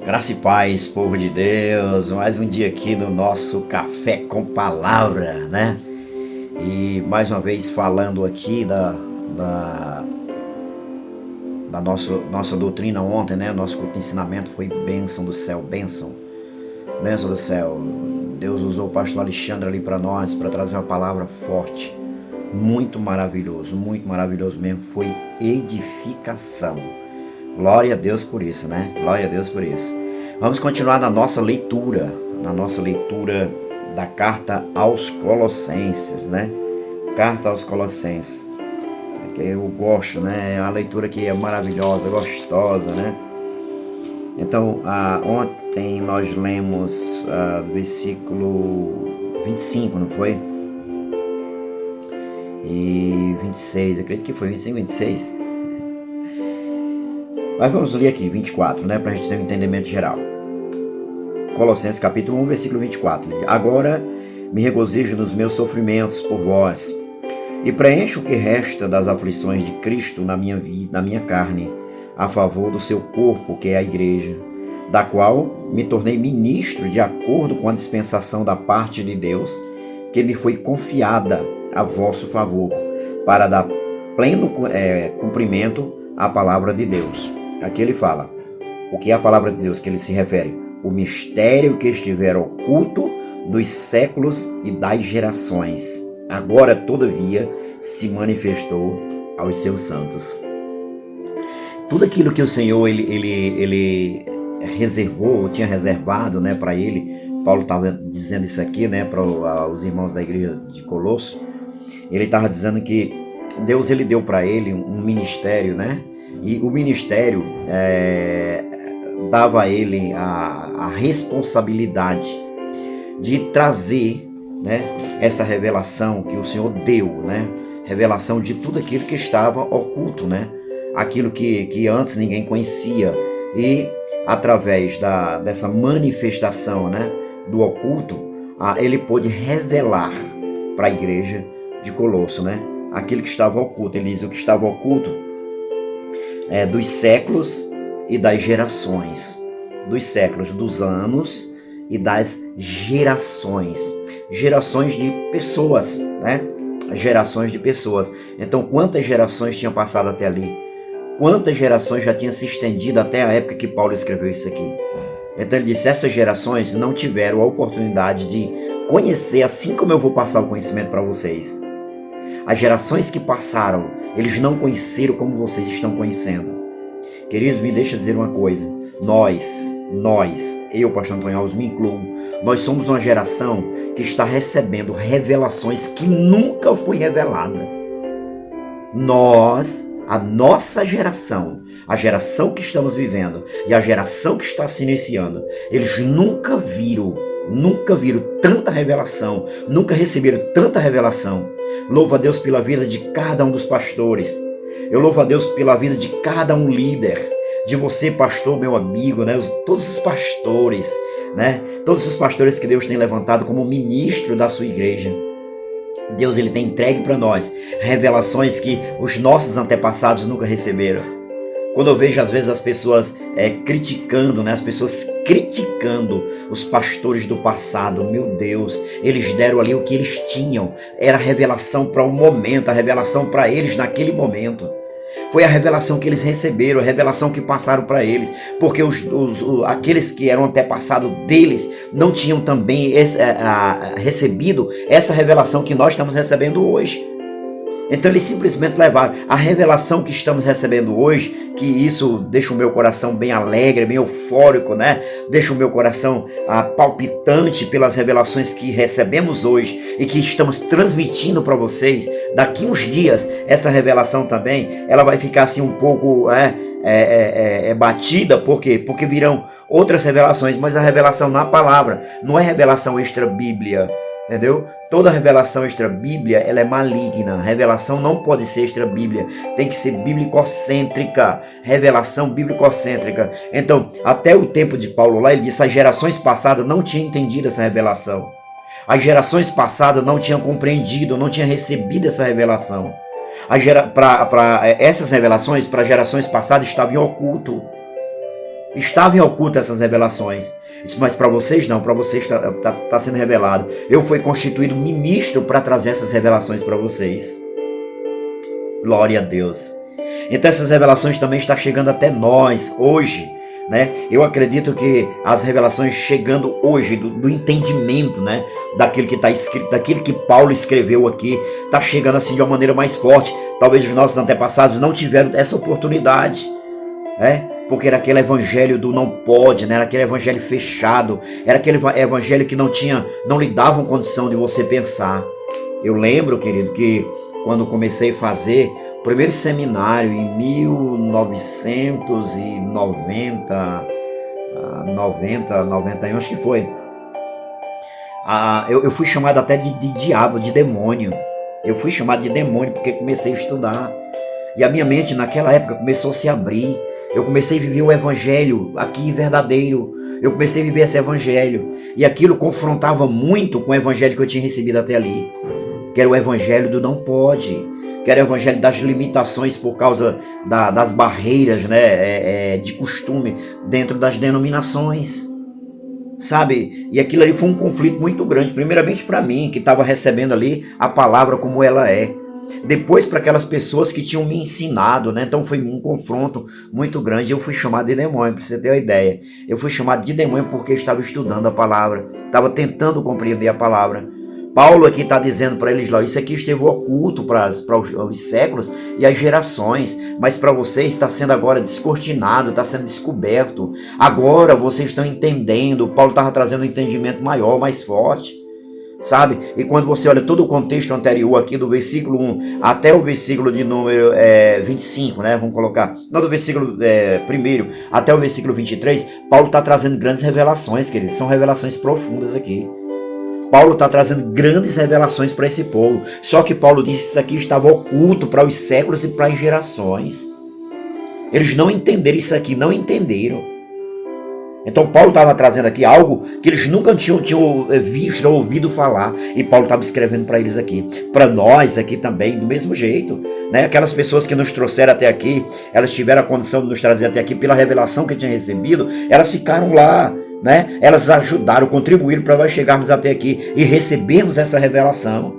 Graça e paz, povo de Deus, mais um dia aqui no nosso Café com Palavra, né? E mais uma vez falando aqui da nossa doutrina ontem, né? Nosso culto de ensinamento foi bênção do céu, bênção do céu. Deus usou o pastor Alexandre ali para nós, para trazer uma palavra forte, muito maravilhoso mesmo, foi edificação. Glória a Deus por isso, né? Glória a Deus por isso. Vamos continuar na nossa leitura da carta aos Colossenses, né? Carta aos Colossenses. Que eu gosto, né? É uma leitura que é maravilhosa, gostosa, né? Então, ontem nós lemos versículo 25, não foi? E 26, acredito que foi 25, 26. Mas vamos ler aqui, 24, né, para a gente ter um entendimento geral. Colossenses capítulo 1, versículo 24. Agora me regozijo nos meus sofrimentos por vós, e preencho o que resta das aflições de Cristo na minha vida, na minha carne, a favor do seu corpo, que é a igreja, da qual me tornei ministro de acordo com a dispensação da parte de Deus, que me foi confiada a vosso favor, para dar pleno cumprimento à palavra de Deus. Aqui ele fala, o que é a palavra de Deus que ele se refere? O mistério que estiver oculto dos séculos e das gerações, agora todavia se manifestou aos seus santos. Tudo aquilo que o Senhor ele reservou, tinha reservado, né, para ele. Paulo estava dizendo isso aqui, né, para os irmãos da igreja de Colosso. Ele estava dizendo que Deus ele deu para ele um ministério, né? E o ministério dava a ele a responsabilidade de trazer, né, essa revelação que o Senhor deu, né? Revelação de tudo aquilo que estava oculto, né? Aquilo que antes ninguém conhecia. E através dessa manifestação, né, do oculto, ele pôde revelar para a igreja de Colosso, né? Aquilo que estava oculto. Ele diz o que estava oculto dos séculos e das gerações, dos séculos, dos anos e das gerações de pessoas, né? Gerações de pessoas. Então, quantas gerações tinham passado até ali? Quantas gerações já tinham se estendido até a época que Paulo escreveu isso aqui? Então ele disse, essas gerações não tiveram a oportunidade de conhecer, assim como eu vou passar o conhecimento para vocês. As gerações que passaram, eles não conheceram como vocês estão conhecendo. Queridos, me deixa dizer uma coisa. Eu, pastor Antônio Alves, me incluo. Nós somos uma geração que está recebendo revelações que nunca foi revelada. A nossa geração, a geração que estamos vivendo e a geração que está se iniciando, eles nunca viram tanta revelação, nunca receberam tanta revelação. Louvo a Deus pela vida de cada um dos pastores. Eu louvo a Deus pela vida de cada um líder, de você, pastor, meu amigo, né? Todos os pastores, né? Todos os pastores que Deus tem levantado como ministro da sua igreja. Deus ele tem entregue para nós revelações que os nossos antepassados nunca receberam. Quando eu vejo às vezes as pessoas criticando, né? As pessoas criticando os pastores do passado, meu Deus, eles deram ali o que eles tinham, era a revelação para o momento, a revelação para eles naquele momento. Foi a revelação que eles receberam, a revelação que passaram para eles, porque aqueles que eram antepassados deles não tinham também recebido essa revelação que nós estamos recebendo hoje. Então eles simplesmente levaram a revelação que estamos recebendo hoje, que isso deixa o meu coração bem alegre, bem eufórico, né? Deixa o meu coração palpitante pelas revelações que recebemos hoje e que estamos transmitindo para vocês. Daqui uns dias, essa revelação também, ela vai ficar assim um pouco batida. Por quê? Porque virão outras revelações, mas a revelação na palavra não é revelação extra-bíblia. Entendeu? Toda revelação extra-bíblia, ela é maligna. A revelação não pode ser extra-bíblia. Tem que ser bíblico-cêntrica. Revelação bíblico-cêntrica. Então, até o tempo de Paulo lá, ele disse, as gerações passadas não tinham entendido essa revelação. As gerações passadas não tinham compreendido, não tinham recebido essa revelação. Essas revelações, para gerações passadas, estavam em oculto. Estavam em oculto essas revelações. Mas para vocês não, para vocês está sendo revelado. Eu fui constituído ministro para trazer essas revelações para vocês. Glória a Deus. Então essas revelações também estão chegando até nós hoje, né? Eu acredito que as revelações chegando hoje do entendimento, né, daquilo que está escrito, daquilo que Paulo escreveu aqui, está chegando assim de uma maneira mais forte. Talvez os nossos antepassados não tiveram essa oportunidade, né? Porque era aquele evangelho do não pode, né? Era aquele evangelho fechado, era aquele evangelho que não lhe davam condição de você pensar. Eu lembro, querido, que quando comecei a fazer o primeiro seminário em 1991, acho que foi. Eu fui chamado até de diabo, de demônio. Eu fui chamado de demônio porque comecei a estudar. E a minha mente naquela época começou a se abrir. Eu comecei a viver o evangelho aqui verdadeiro. Eu comecei a viver esse evangelho. E aquilo confrontava muito com o evangelho que eu tinha recebido até ali. Que era o evangelho do não pode. Que era o evangelho das limitações por causa das barreiras, né, de costume dentro das denominações. Sabe? E aquilo ali foi um conflito muito grande. Primeiramente para mim, que estava recebendo ali a palavra como ela é. Depois para aquelas pessoas que tinham me ensinado, né? Então foi um confronto muito grande. Eu fui chamado de demônio, para você ter uma ideia. Eu fui chamado de demônio porque estava estudando a palavra, estava tentando compreender a palavra. Paulo aqui está dizendo para eles lá, isso aqui esteve oculto para os séculos e as gerações, mas para vocês está sendo agora descortinado, está sendo descoberto. Agora vocês estão entendendo. Paulo estava trazendo um entendimento maior, mais forte. Sabe? E quando você olha todo o contexto anterior aqui do versículo 1 até o versículo de número 25, né? Vamos colocar, não, do versículo 1 até o versículo 23, Paulo está trazendo grandes revelações, queridos. São revelações profundas aqui. Paulo está trazendo grandes revelações para esse povo. Só que Paulo disse que isso aqui estava oculto para os séculos e para as gerações. Eles não entenderam isso aqui, não entenderam. Então Paulo estava trazendo aqui algo que eles nunca tinham visto ou ouvido falar. E Paulo estava escrevendo para eles aqui. Para nós aqui também, do mesmo jeito. Né? Aquelas pessoas que nos trouxeram até aqui, elas tiveram a condição de nos trazer até aqui pela revelação que tinham recebido. Elas ficaram lá. Né? Elas ajudaram, contribuíram para nós chegarmos até aqui e recebermos essa revelação.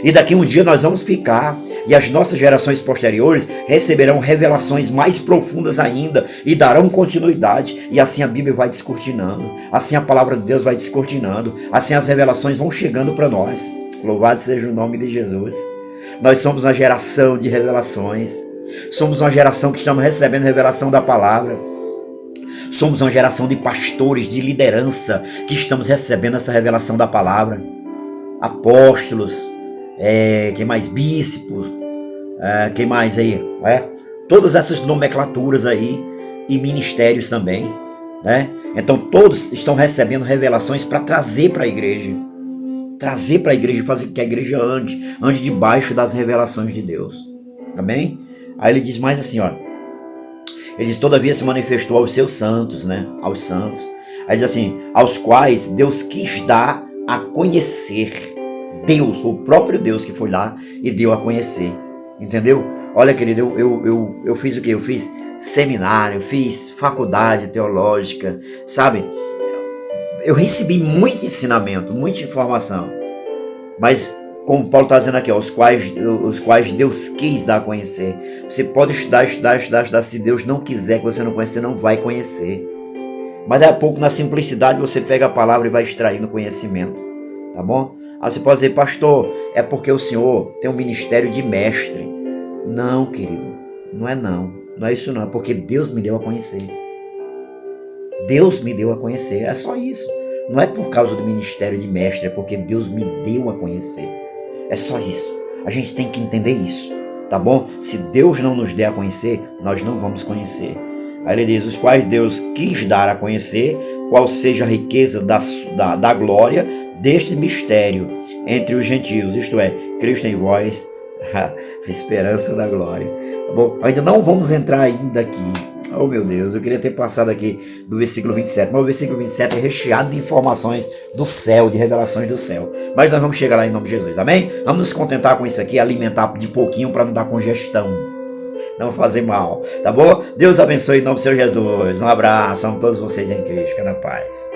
E daqui um dia nós vamos ficar, e as nossas gerações posteriores receberão revelações mais profundas ainda e darão continuidade. E assim a Bíblia vai descortinando, assim a palavra de Deus vai descortinando, assim as revelações vão chegando para nós. Louvado seja o nome de Jesus. Nós somos uma geração de revelações, somos uma geração que estamos recebendo revelação da palavra. Somos uma geração de pastores, de liderança, que estamos recebendo essa revelação da palavra. Apóstolos, quem mais? Bispos, quem mais aí? Todas essas nomenclaturas aí, e ministérios também. Né? Então todos estão recebendo revelações para trazer para a igreja. Trazer para a igreja, fazer que a igreja ande debaixo das revelações de Deus. Amém? Aí ele diz mais assim, ó. Ele diz, todavia se manifestou aos seus santos, né? Aos santos. Aí diz assim, aos quais Deus quis dar a conhecer. Deus, foi o próprio Deus que foi lá e deu a conhecer. Entendeu? Olha, querido, eu fiz o quê? Eu fiz seminário, fiz faculdade teológica, sabe? Eu recebi muito ensinamento, muita informação. Mas como Paulo está dizendo aqui, ó, os quais Deus quis dar a conhecer. Você pode estudar. Se Deus não quiser que você não conheça, você não vai conhecer. Mas daqui a pouco, na simplicidade, você pega a palavra e vai extraindo conhecimento. Tá bom? Aí você pode dizer, pastor, é porque o senhor tem um ministério de mestre. Não, querido. Não é não. Não é isso não. É porque Deus me deu a conhecer. Deus me deu a conhecer. É só isso. Não é por causa do ministério de mestre. É porque Deus me deu a conhecer. É só isso. A gente tem que entender isso, tá bom? Se Deus não nos der a conhecer, nós não vamos conhecer. Aí ele diz, os quais Deus quis dar a conhecer, qual seja a riqueza da glória deste mistério entre os gentios, isto é, Cristo em vós, a esperança da glória. Tá bom? Ainda não vamos entrar ainda aqui. Oh meu Deus, eu queria ter passado aqui do versículo 27, mas o versículo 27 é recheado de informações do céu, de revelações do céu. Mas nós vamos chegar lá em nome de Jesus, amém? Vamos nos contentar com isso aqui, alimentar de pouquinho para não dar congestão. não fazer mal, tá bom? Deus abençoe em nome do Senhor Jesus. Um abraço, amo todos vocês em Cristo, fica na paz.